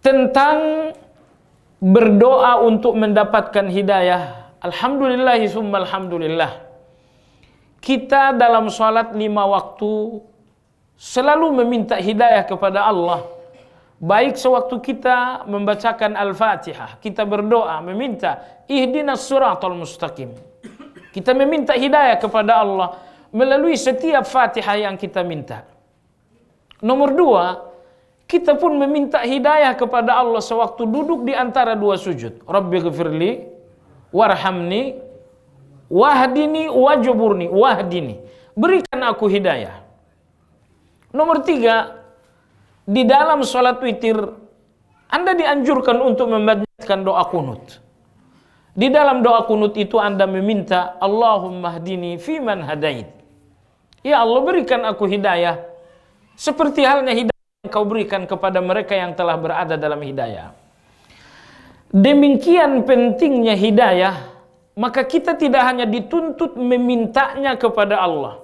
tentang berdoa untuk mendapatkan hidayah. Alhamdulillah summa alhamdulillah. Kita dalam salat 5 waktu selalu meminta hidayah kepada Allah. Baik sewaktu kita membacakan Al-Fatihah, kita berdoa meminta ihdinas siratal mustaqim. Kita meminta hidayah kepada Allah melalui setiap Fatihah yang kita minta. Nomor 2, kita pun meminta hidayah kepada Allah sewaktu duduk di antara 2 sujud. Rabbighfirli warhamni wahdini wajburni wahdini. Berikan aku hidayah. Nomor 3, di dalam sholat witir Anda dianjurkan untuk membacakan doa kunut. Di dalam doa kunut itu Anda meminta Allahumma hdini fiman hadait. Ya Allah, berikan aku hidayah seperti halnya hidayah yang Kau berikan kepada mereka yang telah berada dalam hidayah. Demikian pentingnya hidayah, maka kita tidak hanya dituntut memintanya kepada Allah,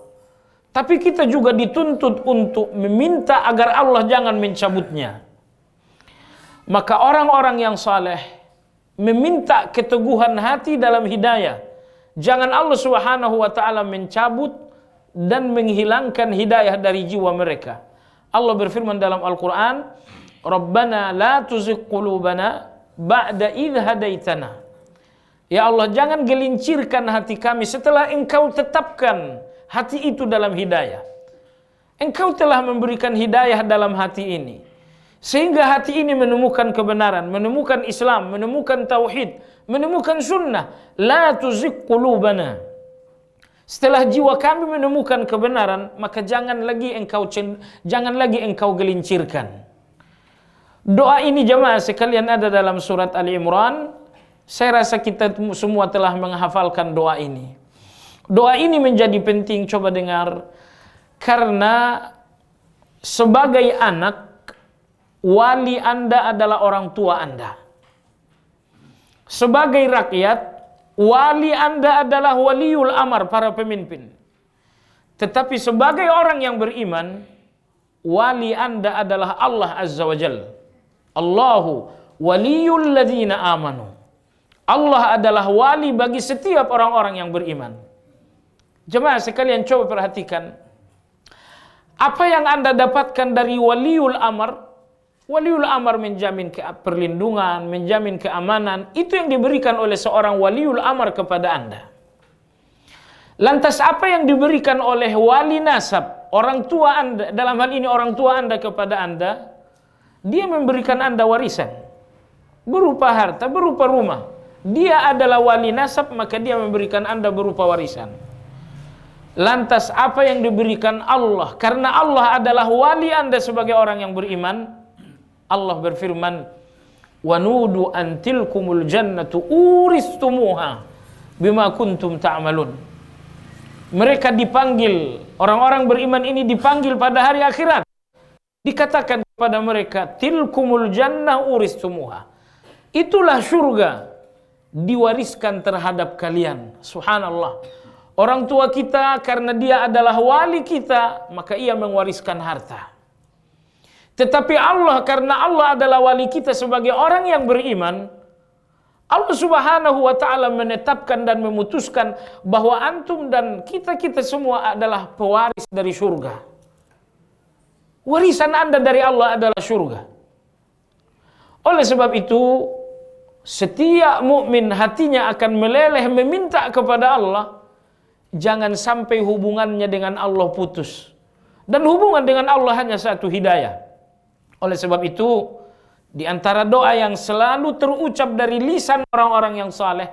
tapi kita juga dituntut untuk meminta agar Allah jangan mencabutnya. Maka orang-orang yang saleh meminta keteguhan hati dalam hidayah. Jangan Allah Subhanahu wa taala mencabut dan menghilangkan hidayah dari jiwa mereka. Allah berfirman dalam Al-Qur'an, "Rabbana la tuzigh qulubana ba'da idh hadaitana." Ya Allah, jangan gelincirkan hati kami setelah Engkau tetapkan hati itu dalam hidayah. Engkau telah memberikan hidayah dalam hati ini, sehingga hati ini menemukan kebenaran, menemukan Islam, menemukan tauhid, menemukan sunnah. La tuzigh qulubana. Setelah jiwa kami menemukan kebenaran, maka jangan lagi engkau gelincirkan. Doa ini jemaah sekalian ada dalam surat Ali Imran. Saya rasa kita semua telah menghafalkan doa ini. Doa ini menjadi penting, coba dengar. Karena sebagai anak, wali Anda adalah orang tua Anda. Sebagai rakyat, wali Anda adalah waliul amar, para pemimpin. Tetapi sebagai orang yang beriman, wali Anda adalah Allah Azza wa Jalla. Allahu waliyul ladzina amanu. Allah adalah wali bagi setiap orang-orang yang beriman. Jemaah sekalian, coba perhatikan apa yang Anda dapatkan dari waliul amar. Waliul amar menjamin perlindungan, menjamin keamanan. Itu yang diberikan oleh seorang waliul amar kepada Anda. Lantas apa yang diberikan oleh wali nasab, orang tua Anda, dalam hal ini orang tua Anda kepada Anda? Dia memberikan Anda warisan berupa harta, berupa rumah. Dia adalah wali nasab, maka dia memberikan Anda berupa warisan. Lantas apa yang diberikan Allah? Karena Allah adalah wali Anda sebagai orang yang beriman. Allah berfirman, "Wa nudu an tilkumul jannatu uristumuha bima kuntum ta'malun." Mereka dipanggil, orang-orang beriman ini dipanggil pada hari akhirat. Dikatakan kepada mereka, "Tilkumul jannah uristumuha." Itulah surga diwariskan terhadap kalian. Subhanallah. Orang tua kita karena dia adalah wali kita, maka ia mewariskan harta. Tetapi Allah, karena Allah adalah wali kita sebagai orang yang beriman, Allah Subhanahu wa taala menetapkan dan memutuskan bahwa antum dan kita semua adalah pewaris dari surga. Warisan Anda dari Allah adalah surga. Oleh sebab itu, setiap mukmin hatinya akan meleleh meminta kepada Allah. Jangan sampai hubungannya dengan Allah putus. Dan hubungan dengan Allah hanya satu, hidayah. Oleh sebab itu, di antara doa yang selalu terucap dari lisan orang-orang yang saleh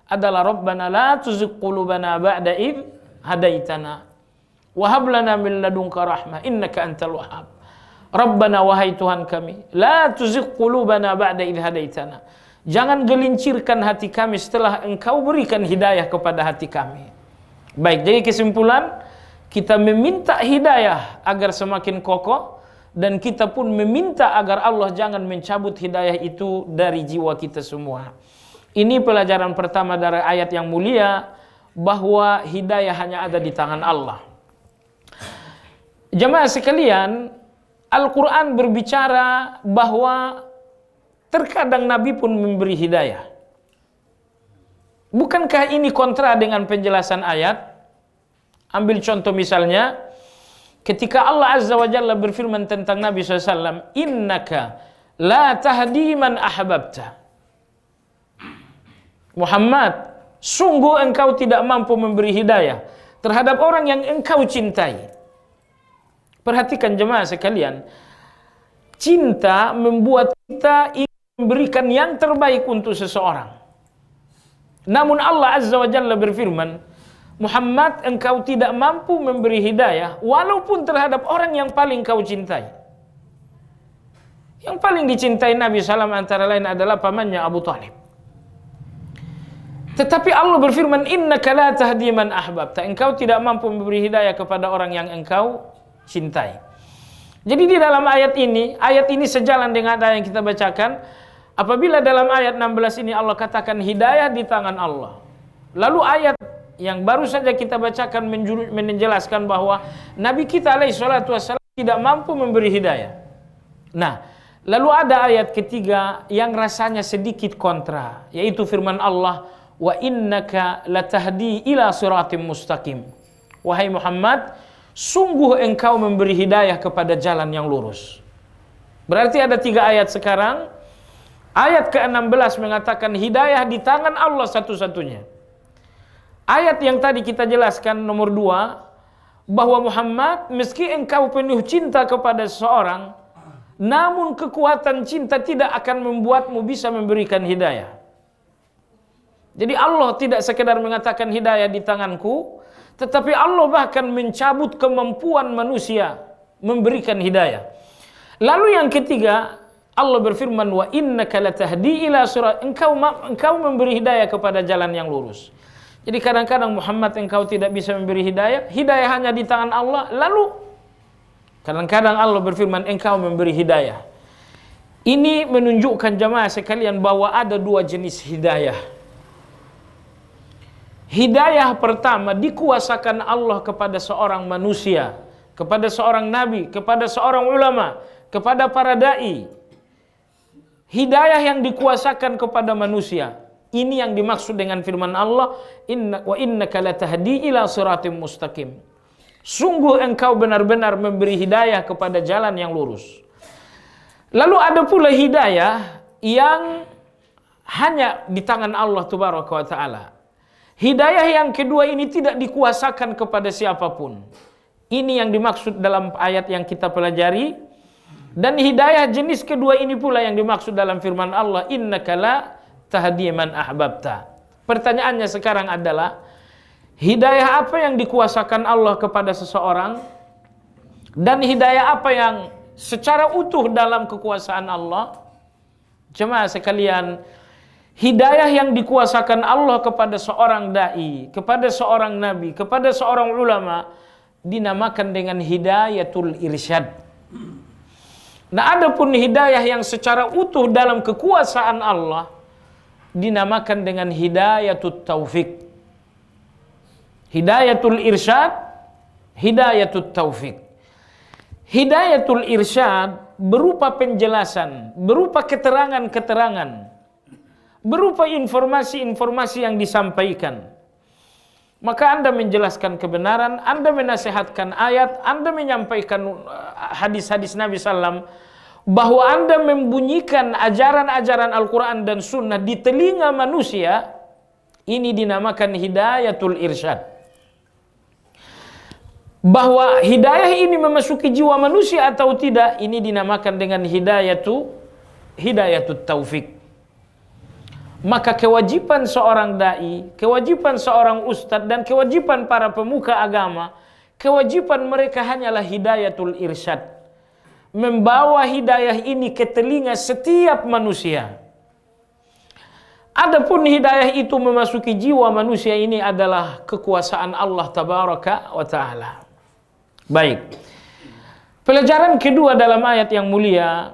adalah Rabbana la tuzigh qulubana ba'da idh hadaitana wa hab lana min ladunka rahmah innaka antal wahhab. Rabbana, wahai Tuhan kami, la tuzigh qulubana ba'da idh hadaitana. Jangan gelincirkan hati kami setelah Engkau berikan hidayah kepada hati kami. Baik, jadi kesimpulan, kita meminta hidayah agar semakin kokoh, dan kita pun meminta agar Allah jangan mencabut hidayah itu dari jiwa kita semua. Ini pelajaran pertama dari ayat yang mulia, bahwa hidayah hanya ada di tangan Allah. Jemaah sekalian, Al-Quran berbicara bahwa terkadang Nabi pun memberi hidayah. Bukankah ini kontra dengan penjelasan ayat? Ambil contoh misalnya, ketika Allah Azza wa Jalla berfirman tentang Nabi SAW, innaka la tahdi man ahbabta. Muhammad, sungguh engkau tidak mampu memberi hidayah terhadap orang yang engkau cintai. Perhatikan jemaah sekalian, cinta membuat kita ingin memberikan yang terbaik untuk seseorang. Namun Allah Azza wa Jalla berfirman, Muhammad, engkau tidak mampu memberi hidayah walaupun terhadap orang yang paling kau cintai. Yang paling dicintai Nabi SAW antara lain adalah pamannya Abu Talib. Tetapi Allah berfirman, innaka la tahdi man ahbabta. Engkau tidak mampu memberi hidayah kepada orang yang engkau cintai. Jadi di dalam ayat ini sejalan dengan ayat yang kita bacakan. Apabila dalam ayat 16 ini Allah katakan hidayah di tangan Allah. Lalu ayat yang baru saja kita bacakan menjelaskan bahwa Nabi kita alaihi salatu wassalam tidak mampu memberi hidayah. Nah, lalu ada ayat ketiga yang rasanya sedikit kontra, yaitu firman Allah, wa innaka latahdi ila siratim mustaqim. Wahai Muhammad, sungguh engkau memberi hidayah kepada jalan yang lurus. Berarti ada 3 ayat sekarang. Ayat ke-16 mengatakan hidayah di tangan Allah satu-satunya. Ayat yang tadi kita jelaskan nomor 2, bahwa Muhammad, meski engkau penuh cinta kepada seseorang, namun kekuatan cinta tidak akan membuatmu bisa memberikan hidayah. Jadi Allah tidak sekedar mengatakan hidayah di tanganku, tetapi Allah bahkan mencabut kemampuan manusia memberikan hidayah. Lalu yang ketiga, Allah berfirman, wa innaka latahdi ila sirat, engkau memberi hidayah kepada jalan yang lurus. Jadi kadang-kadang Muhammad, engkau tidak bisa memberi hidayah hanya di tangan Allah. Lalu kadang-kadang Allah berfirman, engkau memberi hidayah. Ini menunjukkan jemaah sekalian bahwa ada 2 jenis hidayah. Hidayah pertama dikuasakan Allah kepada seorang manusia, kepada seorang nabi, kepada seorang ulama, kepada para dai. Hidayah yang dikuasakan kepada manusia. Ini yang dimaksud dengan firman Allah, wa innaka latahdi ila siratim mustaqim. Sungguh engkau benar-benar memberi hidayah kepada jalan yang lurus. Lalu ada pula hidayah yang hanya di tangan Allah Tabaraka wa Ta'ala. Hidayah yang kedua ini tidak dikuasakan kepada siapapun. Ini yang dimaksud dalam ayat yang kita pelajari. Dan hidayah jenis kedua ini pula yang dimaksud dalam firman Allah, innaka la tahdi man ahbabta. Pertanyaannya sekarang adalah, hidayah apa yang dikuasakan Allah kepada seseorang, dan hidayah apa yang secara utuh dalam kekuasaan Allah? Jemaah sekalian, hidayah yang dikuasakan Allah kepada seorang dai, kepada seorang nabi, kepada seorang ulama, dinamakan dengan hidayatul irsyad. Nah, adapun hidayah yang secara utuh dalam kekuasaan Allah dinamakan dengan hidayatut taufik. Hidayatul irsyad, hidayatut taufik. Hidayatul irsyad berupa penjelasan, berupa keterangan-keterangan, berupa informasi-informasi yang disampaikan. Maka Anda menjelaskan kebenaran, Anda menasehatkan ayat, Anda menyampaikan hadis-hadis Nabi SAW, bahwa Anda membunyikan ajaran-ajaran Al-Quran dan Sunnah di telinga manusia, ini dinamakan hidayatul irsyad. Bahwa hidayah ini memasuki jiwa manusia atau tidak, ini dinamakan dengan hidayatut taufik. Maka kewajiban seorang dai, kewajiban seorang ustadz, dan kewajiban para pemuka agama, kewajiban mereka hanyalah hidayatul irsyad. Membawa hidayah ini ke telinga setiap manusia. Adapun hidayah itu memasuki jiwa manusia, ini adalah kekuasaan Allah Tabaraka wa Ta'ala. Baik. Pelajaran kedua dalam ayat yang mulia,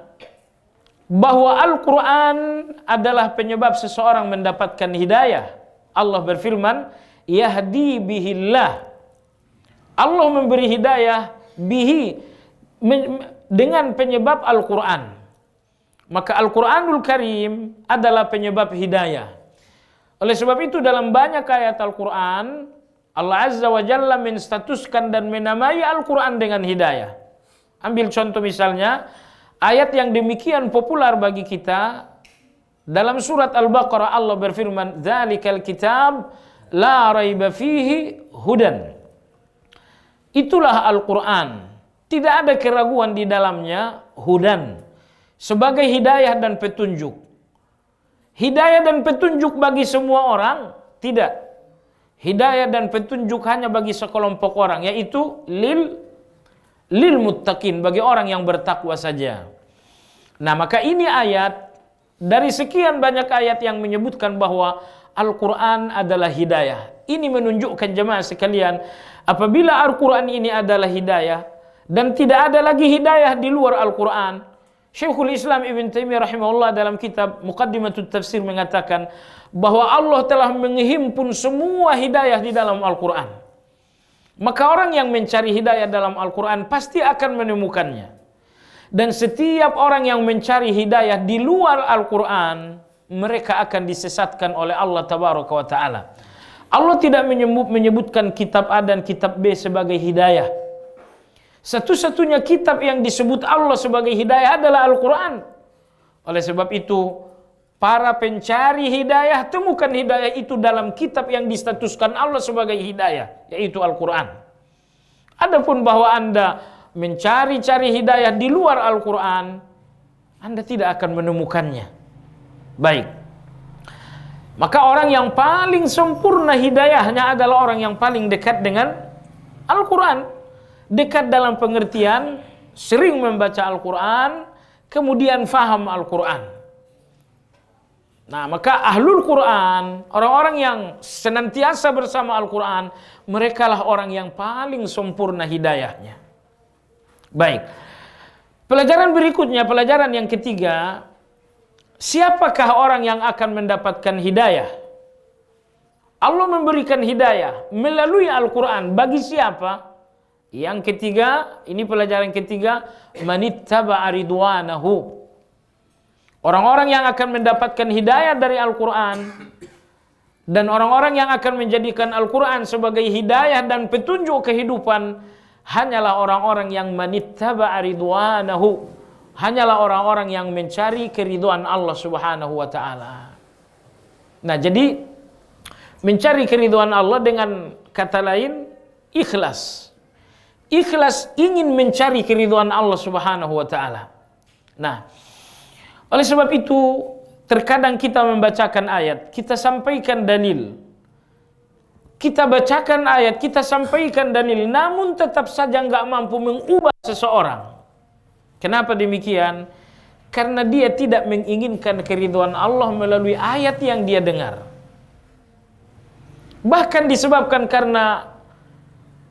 bahwa Al-Quran adalah penyebab seseorang mendapatkan hidayah. Allah berfirman, yahdi bihillah. Allah memberi hidayah dengan penyebab Al-Quran. Maka Al-Quranul Karim adalah penyebab hidayah. Oleh sebab itu dalam banyak ayat Al-Quran, Allah Azza wa Jalla menstatuskan dan menamai Al-Quran dengan hidayah. Ambil contoh misalnya, ayat yang demikian populer bagi kita, dalam surat Al-Baqarah Allah berfirman, "Dzalikal kitab la raiba fihi hudan." Itulah Al-Quran, tidak ada keraguan di dalamnya, hudan, sebagai hidayah dan petunjuk. Hidayah dan petunjuk bagi semua orang? Tidak. Hidayah dan petunjuk hanya bagi sekelompok orang, yaitu lil muttaqin, bagi orang yang bertakwa saja. Nah, maka ini ayat dari sekian banyak ayat yang menyebutkan bahwa Al-Quran adalah hidayah. Ini menunjukkan jemaah sekalian, apabila Al-Quran ini adalah hidayah dan tidak ada lagi hidayah di luar Al-Quran. Syekhul Islam Ibn Taimiyah rahimahullah dalam kitab Muqaddimatut Tafsir mengatakan bahwa Allah telah menghimpun semua hidayah di dalam Al-Quran. Maka orang yang mencari hidayah dalam Al-Quran pasti akan menemukannya. Dan setiap orang yang mencari hidayah di luar Al-Quran, mereka akan disesatkan oleh Allah Tabaraka wa Ta'ala. Allah tidak menyebutkan kitab A dan kitab B sebagai hidayah. Satu-satunya kitab yang disebut Allah sebagai hidayah adalah Al-Quran. Oleh sebab itu, para pencari hidayah, temukan hidayah itu dalam kitab yang distatuskan Allah sebagai hidayah, yaitu Al-Quran. Adapun bahwa Anda mencari-cari hidayah di luar Al-Quran, Anda tidak akan menemukannya. Baik. Maka orang yang paling sempurna hidayahnya adalah orang yang paling dekat dengan Al-Quran. Dekat dalam pengertian, sering membaca Al-Quran, kemudian faham Al-Quran. Nah, maka ahlul Quran, orang-orang yang senantiasa bersama Al-Quran, merekalah orang yang paling sempurna hidayahnya. Baik. Pelajaran berikutnya, pelajaran yang ketiga, siapakah orang yang akan mendapatkan hidayah? Allah memberikan hidayah melalui Al-Quran bagi siapa? Yang ketiga, ini pelajaran ketiga, manittaba'a ridwanahu. Orang-orang yang akan mendapatkan hidayah dari Al-Quran dan orang-orang yang akan menjadikan Al-Quran sebagai hidayah dan petunjuk kehidupan hanyalah orang-orang yang manittaba'a ridwanahu. Hanyalah orang-orang yang mencari keridhaan Allah Subhanahu wa Ta'ala. Nah, jadi mencari keridhaan Allah dengan kata lain ikhlas. Ikhlas ingin mencari keridhaan Allah Subhanahu wa Ta'ala. Nah, oleh sebab itu terkadang kita membacakan ayat, kita sampaikan dalil. Kita bacakan ayat, kita sampaikan dalil, namun tetap saja nggak mampu mengubah seseorang. Kenapa demikian? Karena dia tidak menginginkan keridhaan Allah melalui ayat yang dia dengar. Bahkan disebabkan karena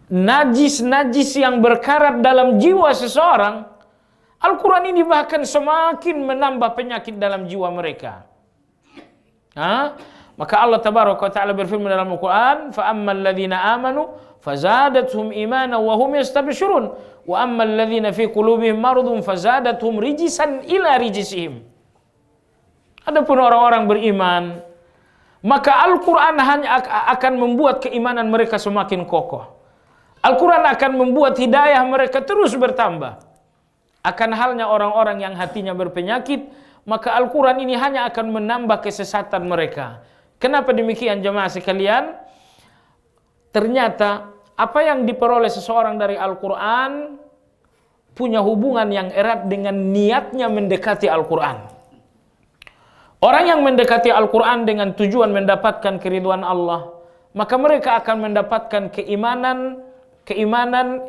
najis-najis yang berkarat dalam jiwa seseorang, Al-Quran ini bahkan semakin menambah penyakit dalam jiwa mereka. Maka Allah Tabaraka wa Ta'ala berfirman dalam Al-Quran, فَأَمَّا الَّذِينَ آمَنُوا فَزَادَتْهُمْ إِيمَانًا وَهُمْ يَسْتَبْشِرُونَ وَأَمَّا الَّذِينَ فِي قُلُوبِهِمْ مَرْضٌ فَزَادَتْهُمْ رِجِسًا إِلَى رِجِسِهِمْ. Adapun orang-orang beriman, maka Al-Quran hanya akan membuat keimanan mereka semakin kokoh. Al-Quran akan membuat hidayah mereka terus bertambah. Akan halnya orang-orang yang hatinya berpenyakit, maka Al-Quran ini hanya akan menambah kesesatan mereka. Kenapa demikian jemaah sekalian? Ternyata apa yang diperoleh seseorang dari Al-Quran punya hubungan yang erat dengan niatnya mendekati Al-Quran. Orang yang mendekati Al-Quran dengan tujuan mendapatkan keridhaan Allah, maka mereka akan mendapatkan keimanan,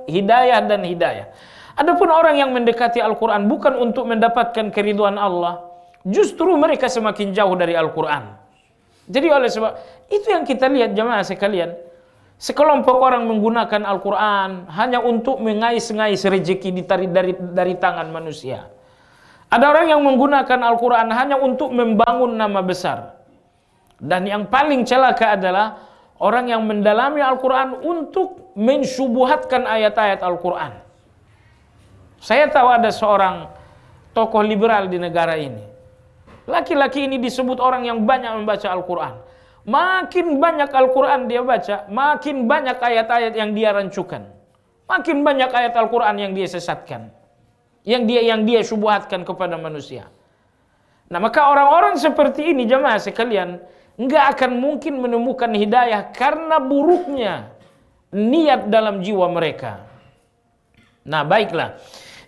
hidayah dan hidayah. Adapun orang yang mendekati Al-Quran bukan untuk mendapatkan keridhaan Allah, justru mereka semakin jauh dari Al-Quran. Jadi oleh sebab itu yang kita lihat jemaah sekalian, sekelompok orang menggunakan Al-Quran hanya untuk mengais-ngais rezeki dari tangan manusia. Ada orang yang menggunakan Al-Quran hanya untuk membangun nama besar. Dan yang paling celaka adalah orang yang mendalami Al-Quran untuk mensyubuhatkan ayat-ayat Al-Quran. Saya tahu ada seorang tokoh liberal di negara ini. Laki-laki ini disebut orang yang banyak membaca Al-Quran. Makin banyak Al-Quran dia baca, makin banyak ayat-ayat yang dia rancukan. Makin banyak ayat Al-Quran yang dia sesatkan. Yang dia syubhatkan kepada manusia. Nah, maka orang-orang seperti ini jemaah sekalian nggak akan mungkin menemukan hidayah karena buruknya niat dalam jiwa mereka. Nah, baiklah.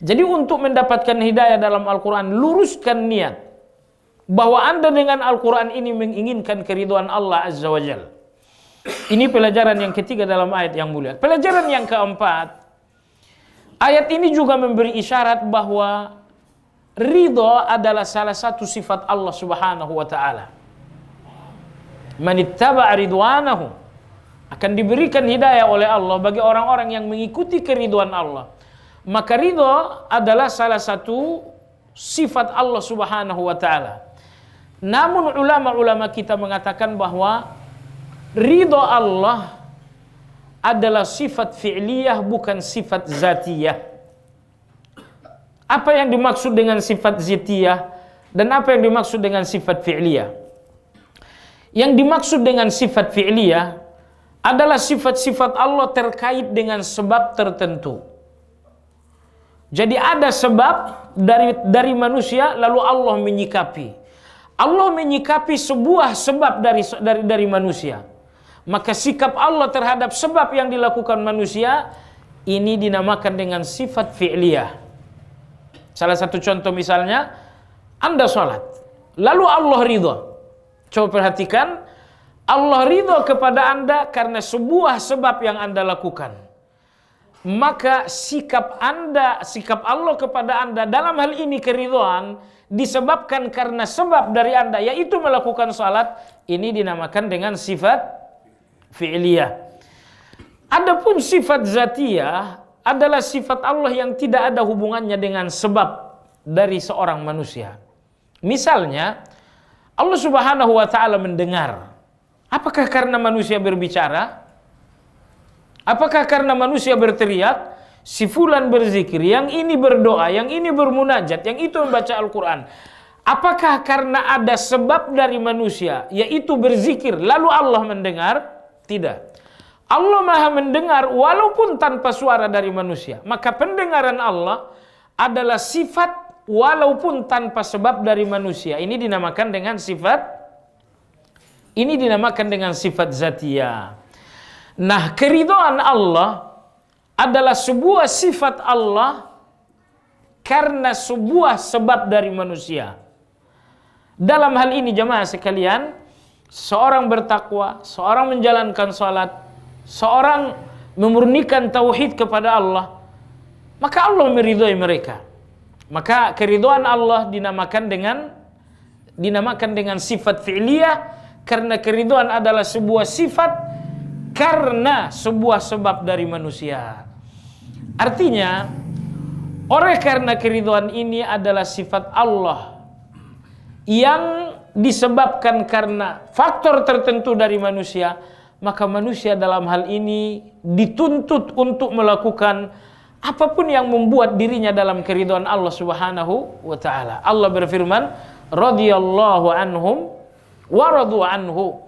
Jadi untuk mendapatkan hidayah dalam Al-Quran, luruskan niat bahwa Anda dengan Al-Quran ini menginginkan keridhaan Allah Azza wa Jalla. Ini pelajaran yang ketiga dalam ayat yang mulia. Pelajaran yang keempat, ayat ini juga memberi isyarat bahwa ridho adalah salah satu sifat Allah Subhanahu wa taala. Man ittaba'a ridwanahu, akan diberikan hidayah oleh Allah bagi orang-orang yang mengikuti keridhaan Allah. Maka ridho adalah salah satu sifat Allah Subhanahu wa taala. Namun ulama-ulama kita mengatakan bahwa ridho Allah adalah sifat fi'liyah, bukan sifat zatiyah. Apa yang dimaksud dengan sifat zatiyah dan apa yang dimaksud dengan sifat fi'liyah? Yang dimaksud dengan sifat fi'liyah adalah sifat-sifat Allah terkait dengan sebab tertentu. Jadi ada sebab dari manusia, lalu Allah menyikapi. Allah menyikapi sebuah sebab dari manusia. Maka sikap Allah terhadap sebab yang dilakukan manusia ini dinamakan dengan sifat fi'liyah. Salah satu contoh misalnya, Anda sholat, lalu Allah ridho. Coba perhatikan, Allah ridho kepada Anda karena sebuah sebab yang Anda lakukan. Maka sikap Allah kepada Anda dalam hal ini keridhaan disebabkan karena sebab dari Anda, yaitu melakukan salat. Ini dinamakan dengan sifat fi'liyah. Adapun sifat zatiyah adalah sifat Allah yang tidak ada hubungannya dengan sebab dari seorang manusia. Misalnya Allah Subhanahu wa taala mendengar. Apakah karena manusia berbicara? Apakah karena manusia berteriak? Si fulan berzikir, yang ini berdoa, yang ini bermunajat, yang itu membaca Al-Quran. Apakah karena ada sebab dari manusia, yaitu berzikir, lalu Allah mendengar? Tidak. Allah Maha mendengar walaupun tanpa suara dari manusia. Maka pendengaran Allah adalah sifat walaupun tanpa sebab dari manusia. Ini dinamakan dengan sifat zatiyah. Nah, keridhaan Allah adalah sebuah sifat Allah karena sebuah sebab dari manusia. Dalam hal ini jemaah sekalian, seorang bertakwa, seorang menjalankan salat, seorang memurnikan tauhid kepada Allah, maka Allah meridhai mereka. Maka keridhaan Allah dinamakan dengan sifat fi'liyah karena keridhaan adalah sebuah sifat karena sebuah sebab dari manusia. Artinya, oleh karena keridhaan ini adalah sifat Allah yang disebabkan karena faktor tertentu dari manusia, maka manusia dalam hal ini dituntut untuk melakukan apapun yang membuat dirinya dalam keridhaan Allah Subhanahu wa taala. Allah berfirman, radhiyallahu anhum wa radu anhu.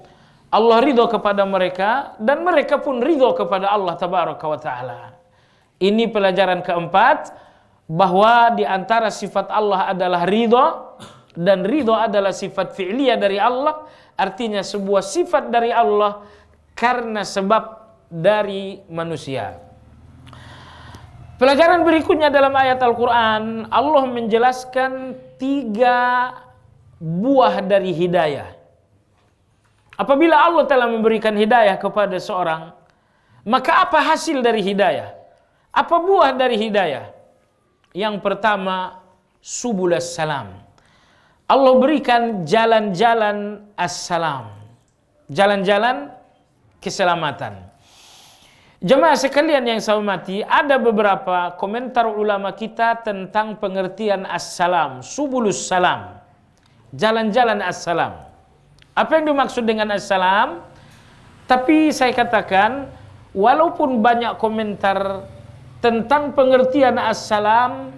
Allah ridho kepada mereka dan mereka pun ridho kepada Allah tabaraka wa taala. Ini pelajaran keempat, bahwa di antara sifat Allah adalah ridho, dan ridho adalah sifat fi'liyah dari Allah. Artinya sebuah sifat dari Allah karena sebab dari manusia. Pelajaran berikutnya dalam ayat Al-Quran, Allah menjelaskan 3 buah dari hidayah. Apabila Allah telah memberikan hidayah kepada seorang, maka apa hasil dari hidayah? Apa buah dari hidayah? Yang pertama, subulas salam. Allah berikan jalan-jalan as-salam, jalan-jalan keselamatan. Jemaah sekalian yang saya hormati, ada beberapa komentar ulama kita tentang pengertian as-salam, subulus salam, jalan-jalan as-salam. Apa yang dimaksud dengan as-salam? Tapi saya katakan, walaupun banyak komentar tentang pengertian as-salam,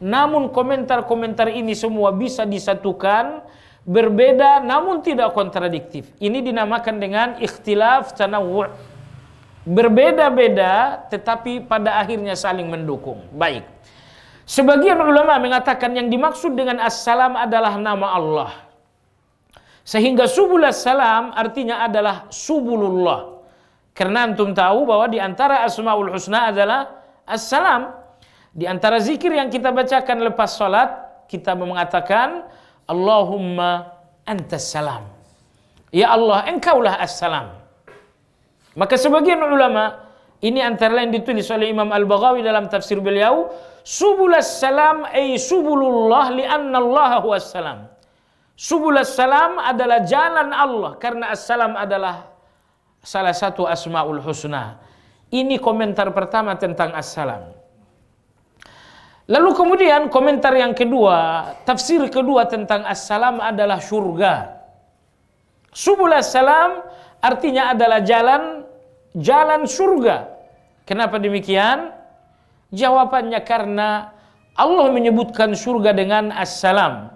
namun komentar-komentar ini semua bisa disatukan, berbeda namun tidak kontradiktif. Ini dinamakan dengan ikhtilaf tanawwu'. Berbeda-beda tetapi pada akhirnya saling mendukung. Baik. Sebagian ulama mengatakan yang dimaksud dengan as-salam adalah nama Allah. Sehingga subul as-salam artinya adalah subulullah. Karena antum tahu bahwa di antara asmaul husna adalah as-salam. Di antara zikir yang kita bacakan lepas salat, kita mengatakan Allahumma antas salam. Ya Allah, engkaulah as-salam. Maka sebagian ulama, ini antara lain ditulis oleh Imam Al-Baghawi dalam tafsir beliau, subulas salam ay subulullah li'anna Allah huwas salam. Subulas salam adalah jalan Allah karena as-salam adalah salah satu asmaul husna. Ini komentar pertama tentang as-salam. Lalu kemudian komentar yang kedua, tafsir kedua tentang as-salam adalah surga. Subul as-salam artinya adalah jalan surga. Kenapa demikian? Jawabannya karena Allah menyebutkan surga dengan as-salam.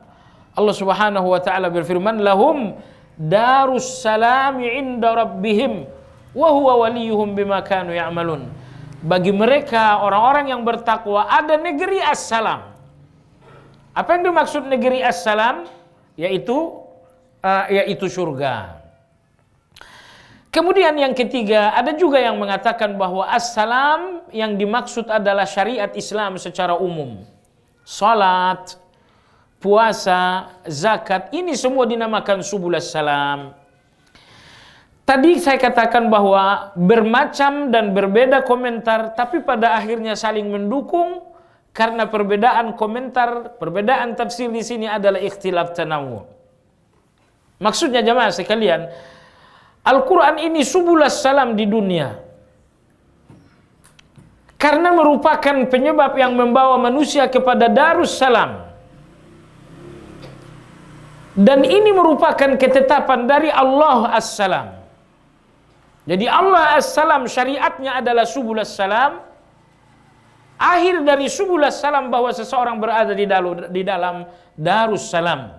Allah Subhanahu wa taala berfirman, "Lahum darus salami 'inda rabbihim wa huwa waliyuhum bima kanu ya'malun." Bagi mereka orang-orang yang bertakwa ada negeri as-salam. Apa yang dimaksud negeri as-salam? Yaitu surga. Kemudian yang ketiga, ada juga yang mengatakan bahwa as-salam yang dimaksud adalah syariat Islam secara umum. Salat, puasa, zakat, ini semua dinamakan subul as-salam. Tadi saya katakan bahwa bermacam dan berbeda komentar, tapi pada akhirnya saling mendukung karena perbedaan komentar, perbedaan tafsir di sini adalah ikhtilaf tanawwu'. Maksudnya jemaah sekalian, Al-Quran ini subulas salam di dunia karena merupakan penyebab yang membawa manusia kepada darus salam. Dan ini merupakan ketetapan dari Allah as-salam. Jadi Allah as-salam syariatnya adalah subulas salam. Akhir dari subulas salam bahwa seseorang berada di dalam darus salam.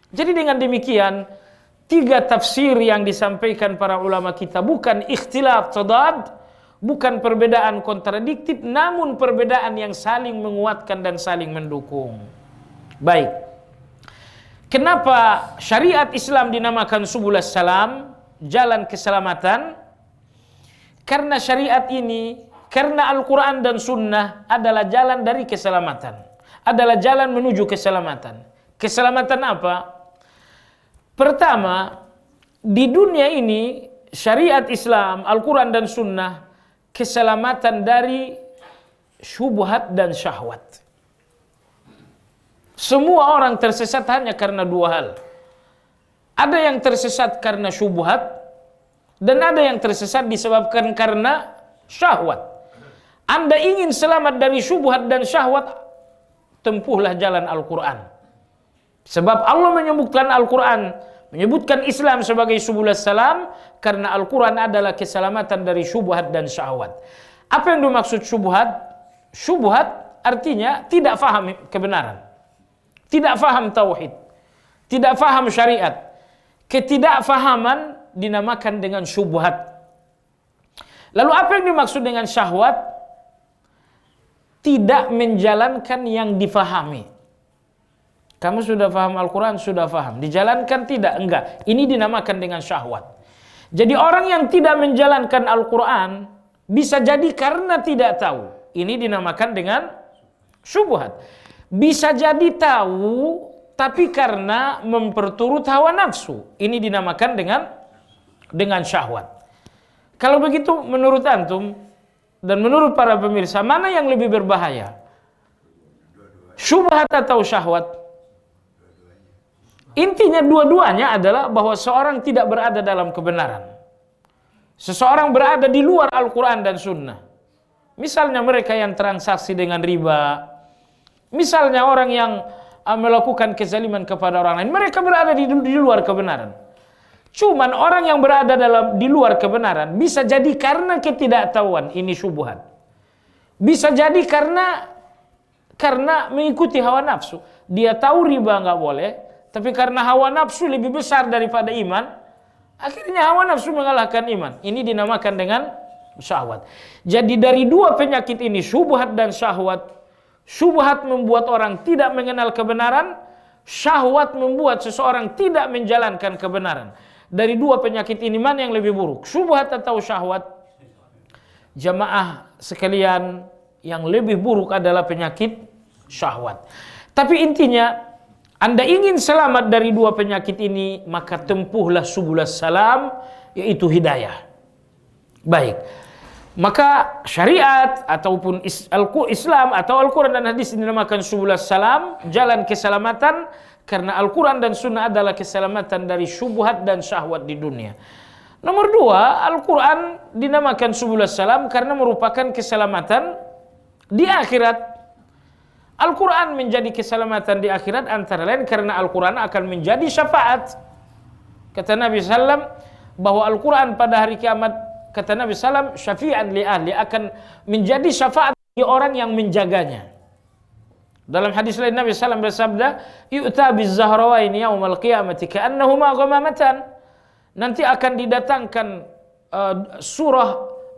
Jadi dengan demikian, tiga tafsir yang disampaikan para ulama kita bukan ikhtilaf tadad, bukan perbedaan kontradiktif, namun perbedaan yang saling menguatkan dan saling mendukung. Baik. Kenapa syariat Islam dinamakan subulas salam, jalan keselamatan? Karena syariat ini, karena Al-Quran dan Sunnah adalah jalan dari keselamatan, adalah jalan menuju keselamatan. Keselamatan apa? Pertama, di dunia ini syariat Islam, Al-Quran dan Sunnah, keselamatan dari syubhat dan syahwat. Semua orang tersesat hanya karena dua hal. Ada yang tersesat karena syubhat, dan ada yang tersesat disebabkan karena syahwat. Anda ingin selamat dari syubhat dan syahwat, tempuhlah jalan Al-Quran. Sebab Allah menyebutkan Al-Quran, menyebutkan Islam sebagai subulas salam, karena Al-Quran adalah keselamatan dari syubhat dan syahwat. Apa yang dimaksud syubhat? Syubhat artinya tidak faham kebenaran, tidak faham tauhid, tidak faham syariat. Ketidakfahaman dinamakan dengan syubhat. Lalu apa yang dimaksud dengan syahwat? Tidak menjalankan yang difahami. Kamu sudah faham Al-Quran? Sudah faham. Dijalankan tidak? Enggak. Ini dinamakan dengan syahwat. Jadi orang yang tidak menjalankan Al-Quran bisa jadi karena tidak tahu. Ini dinamakan dengan syubhat. Bisa jadi tahu tapi karena memperturut hawa nafsu. Ini dinamakan dengan syahwat. Kalau begitu menurut antum dan menurut para pemirsa, mana yang lebih berbahaya? Syubhat atau syahwat? Intinya dua-duanya adalah bahwa seorang tidak berada dalam kebenaran. Seseorang berada di luar Al-Quran dan Sunnah. Misalnya mereka yang transaksi dengan riba. Misalnya orang yang melakukan kezaliman kepada orang lain, mereka berada di luar kebenaran. Cuman orang yang berada di luar kebenaran bisa jadi karena ketidaktahuan, ini syubhat. Bisa jadi karena karena mengikuti hawa nafsu. Dia tahu riba nggak boleh, tapi karena hawa nafsu lebih besar daripada iman, akhirnya hawa nafsu mengalahkan iman. Ini dinamakan dengan syahwat. Jadi dari dua penyakit ini, syubhat dan syahwat. Syubhat membuat orang tidak mengenal kebenaran, syahwat membuat seseorang tidak menjalankan kebenaran. Dari dua penyakit ini mana yang lebih buruk? Syubhat atau syahwat? Jamaah sekalian, yang lebih buruk adalah penyakit syahwat. Tapi intinya, Anda ingin selamat dari dua penyakit ini, maka tempuhlah subulas salam, yaitu hidayah. Baik. Maka syariat ataupun Islam atau Al-Quran dan hadis dinamakan subulas salam, jalan keselamatan, karena Al-Quran dan Sunnah adalah keselamatan dari syubhat dan syahwat di dunia. Nomor dua, Al-Quran dinamakan subulas salam karena merupakan keselamatan di akhirat. Al-Quran menjadi keselamatan di akhirat antara lain karena Al-Quran akan menjadi syafaat. Kata Nabi SAW bahwa Al-Quran pada hari kiamat, kata Nabi SAW, syafi'an li ahli, akan menjadi syafaat bagi orang yang menjaganya. Dalam hadis lain Nabi SAW bersabda, yu'ta biz-zahrawaini yaumal qiyamati ka'annahuma ghamamatan. Nanti akan didatangkan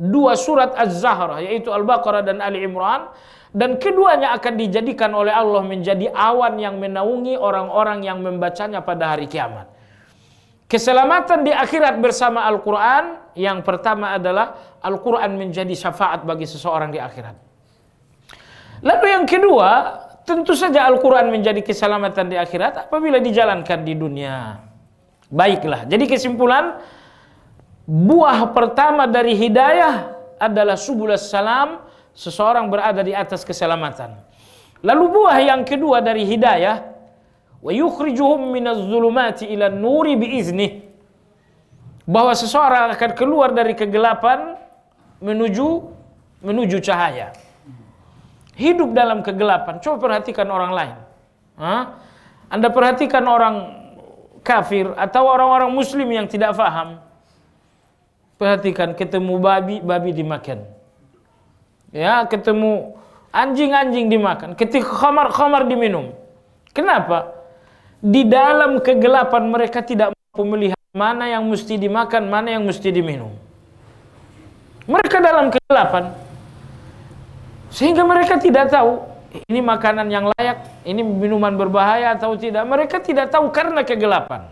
dua surat Az-Zahra, yaitu Al-Baqarah dan Ali Imran, dan keduanya akan dijadikan oleh Allah menjadi awan yang menaungi orang-orang yang membacanya pada hari kiamat. Keselamatan di akhirat bersama Al-Quran, yang pertama adalah Al-Quran menjadi syafaat bagi seseorang di akhirat. Lalu yang kedua, tentu saja Al-Quran menjadi keselamatan di akhirat apabila dijalankan di dunia. Baiklah, jadi kesimpulan, buah pertama dari hidayah adalah subulas salam, seseorang berada di atas keselamatan. Lalu buah yang kedua dari hidayah, wa yukhrijuhum minaz zulumati ila nuri biiznih, bahwa seseorang akan keluar dari kegelapan menuju cahaya. Hidup dalam kegelapan. Coba perhatikan orang lain. Anda perhatikan orang kafir atau orang-orang muslim yang tidak faham. Perhatikan, ketemu babi dimakan. Ya, ketemu anjing dimakan. Ketika khamar diminum. Kenapa? Di dalam kegelapan mereka tidak mampu melihat mana yang mesti dimakan, mana yang mesti diminum. Mereka dalam kegelapan, sehingga mereka tidak tahu ini makanan yang layak, ini minuman berbahaya atau tidak. Mereka tidak tahu karena kegelapan.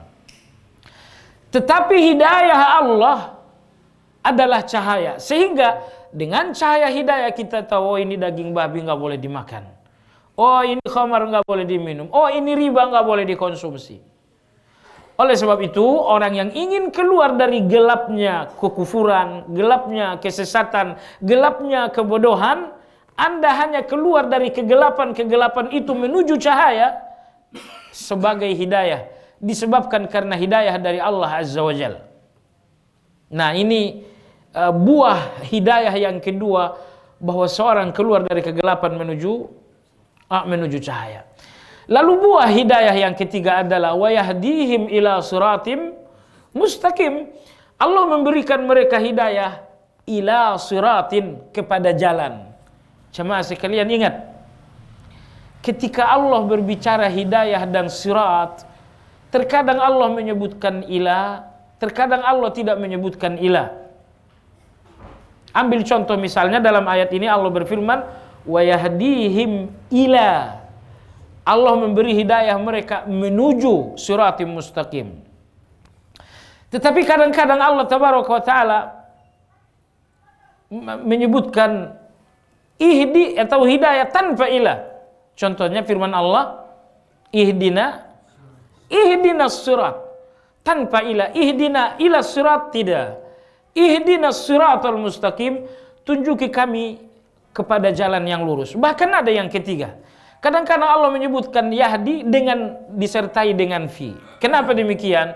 Tetapi hidayah Allah adalah cahaya, sehingga dengan cahaya hidayah kita tahu, oh ini daging babi nggak boleh dimakan, oh ini khamar nggak boleh diminum, oh ini riba nggak boleh dikonsumsi. Oleh sebab itu, orang yang ingin keluar dari gelapnya kekufuran, gelapnya kesesatan, gelapnya kebodohan, Anda hanya keluar dari kegelapan itu menuju cahaya sebagai hidayah, disebabkan karena hidayah dari Allah Azza wa Jalla. Nah, ini buah hidayah yang kedua, bahwa seorang keluar dari kegelapan menuju cahaya. Lalu buah hidayah yang ketiga adalah wa yahdihim ila siratim mustaqim. Allah memberikan mereka hidayah ila siratin, kepada jalan. Jemaah sekalian ingat, ketika Allah berbicara hidayah dan sirat, terkadang Allah menyebutkan ila, terkadang Allah tidak menyebutkan ila. Ambil contoh misalnya dalam ayat ini Allah berfirman wa yahdihim ila, Allah memberi hidayah mereka menuju siratim mustaqim. Tetapi kadang-kadang Allah tabaraka wa taala menyebutkan ihdi atau hidayah tanpa ila. Contohnya firman Allah, ihdina sirat, tanpa ila. Ihdina ila sirat, tidak. Ihdinas siratal mustaqim, tunjuki kami kepada jalan yang lurus. Bahkan ada yang ketiga. Kadang-kadang Allah menyebutkan yahdi dengan disertai dengan fi. Kenapa demikian?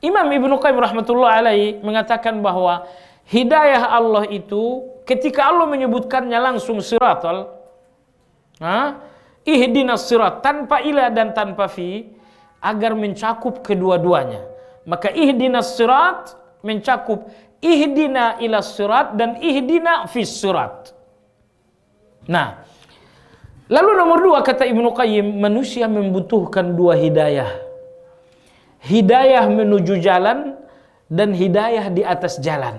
Imam Ibnu Qayyim rahmatullah alaihi mengatakan bahwa hidayah Allah itu ketika Allah menyebutkannya langsung siratal, ihdinas sirat, tanpa ila dan tanpa fi, agar mencakup kedua-duanya. Maka ihdinas sirat mencakup ihdina ila sirat dan ihdina fis sirat. Nah, Lalu nomor 2 kata Ibnu Qayyim, manusia membutuhkan 2 hidayah. Hidayah menuju jalan dan hidayah di atas jalan.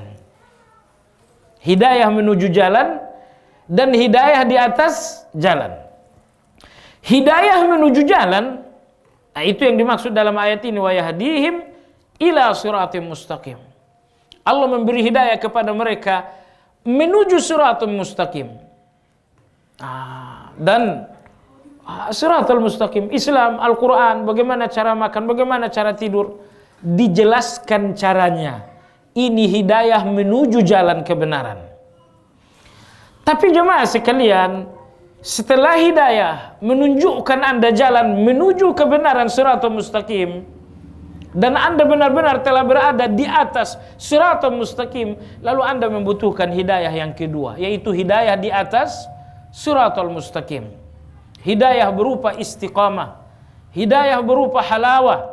Hidayah menuju jalan dan hidayah di atas jalan. Hidayah menuju jalan, nah itu yang dimaksud dalam ayat ini, wa yahdihim ila siratim mustaqim. Allah memberi hidayah kepada mereka menuju siratul mustaqim. Dan siratul mustaqim, Islam, Al-Quran, bagaimana cara makan, bagaimana cara tidur, dijelaskan caranya. Ini hidayah menuju jalan kebenaran. Tapi jemaah sekalian, setelah hidayah menunjukkan Anda jalan menuju kebenaran siratul mustaqim, dan Anda benar-benar telah berada di atas siratul mustaqim, lalu Anda membutuhkan hidayah yang kedua, yaitu hidayah di atas siratul mustaqim. Hidayah berupa istiqamah, hidayah berupa halawah.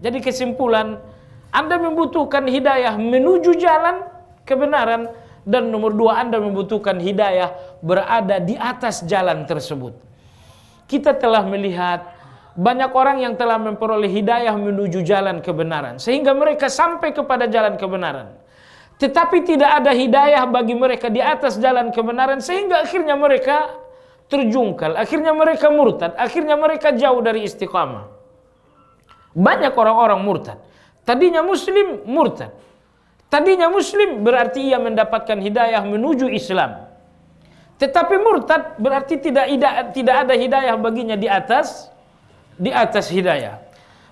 Jadi kesimpulan, Anda membutuhkan hidayah menuju jalan kebenaran, dan nomor 2, Anda membutuhkan hidayah berada di atas jalan tersebut. Kita telah melihat banyak orang yang telah memperoleh hidayah menuju jalan kebenaran, sehingga mereka sampai kepada jalan kebenaran. Tetapi tidak ada hidayah bagi mereka di atas jalan kebenaran, sehingga akhirnya mereka terjungkal, akhirnya mereka murtad, akhirnya mereka jauh dari istiqamah. Banyak orang-orang murtad. Tadinya muslim, murtad. Tadinya muslim berarti ia mendapatkan hidayah menuju Islam. Tetapi murtad berarti tidak ada hidayah baginya di atas hidayah.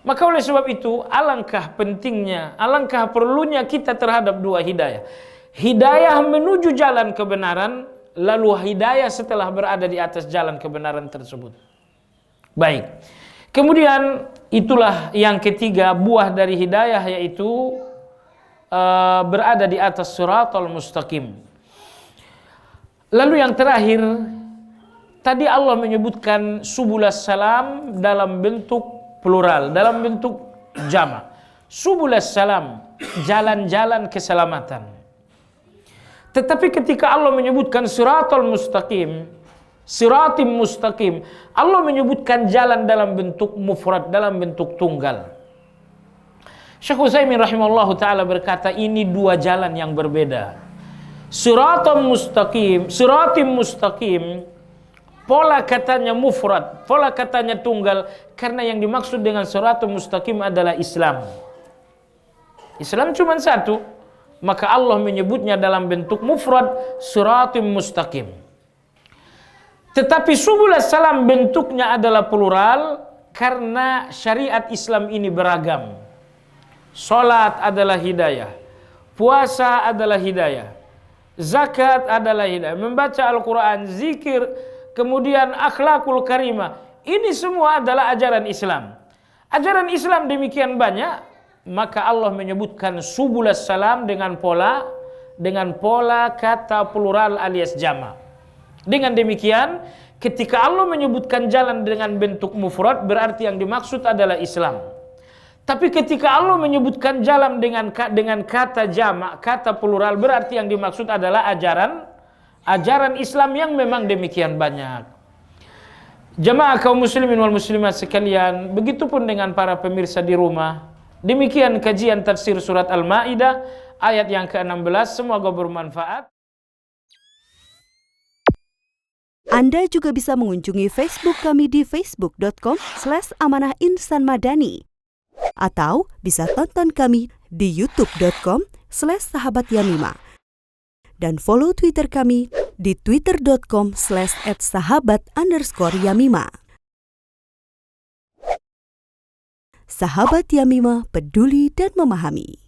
Maka oleh sebab itu, alangkah pentingnya, alangkah perlunya kita terhadap 2 hidayah. Hidayah menuju jalan kebenaran, lalu hidayah setelah berada di atas jalan kebenaran tersebut. Baik. Kemudian itulah yang ketiga, buah dari hidayah, yaitu berada di atas siratal mustaqim. Lalu yang terakhir, tadi Allah menyebutkan subulas salam dalam bentuk plural, dalam bentuk jamak. Subulas salam, jalan-jalan keselamatan. Tetapi ketika Allah menyebutkan siratal mustaqim, siratim mustaqim, Allah menyebutkan jalan dalam bentuk mufrad, dalam bentuk tunggal. Syekh Utsaimin rahimahullahu ta'ala berkata, ini 2 jalan yang berbeda. Siratal mustaqim, siratim mustaqim, pola katanya mufrad, pola katanya tunggal, karena yang dimaksud dengan siratal mustaqim adalah Islam. Islam cuma satu, maka Allah menyebutnya dalam bentuk mufrad, siratim mustaqim. Tetapi subulas salam bentuknya adalah plural, karena syariat Islam ini beragam. Salat adalah hidayah, puasa adalah hidayah, zakat adalah hidayah, membaca Al-Quran, zikir, kemudian akhlakul karimah, ini semua adalah ajaran Islam. Ajaran Islam demikian banyak, maka Allah menyebutkan subulas salam dengan pola kata plural alias jama'. Dengan demikian, ketika Allah menyebutkan jalan dengan bentuk mufrad, berarti yang dimaksud adalah Islam. Tapi ketika Allah menyebutkan jalan dengan kata jama', kata plural, berarti yang dimaksud adalah ajaran Islam yang memang demikian banyak. Jemaah kaum muslimin wal muslimat sekalian, begitupun dengan para pemirsa di rumah. Demikian kajian tafsir surat Al-Maidah ayat yang ke-16, semoga bermanfaat. Anda juga bisa mengunjungi Facebook kami di facebook.com/amanahinsanmadani. Atau bisa tonton kami di youtube.com/sahabatyamima. Dan follow Twitter kami di twitter.com/@sahabat_yamima. Sahabat Yamima, peduli dan memahami.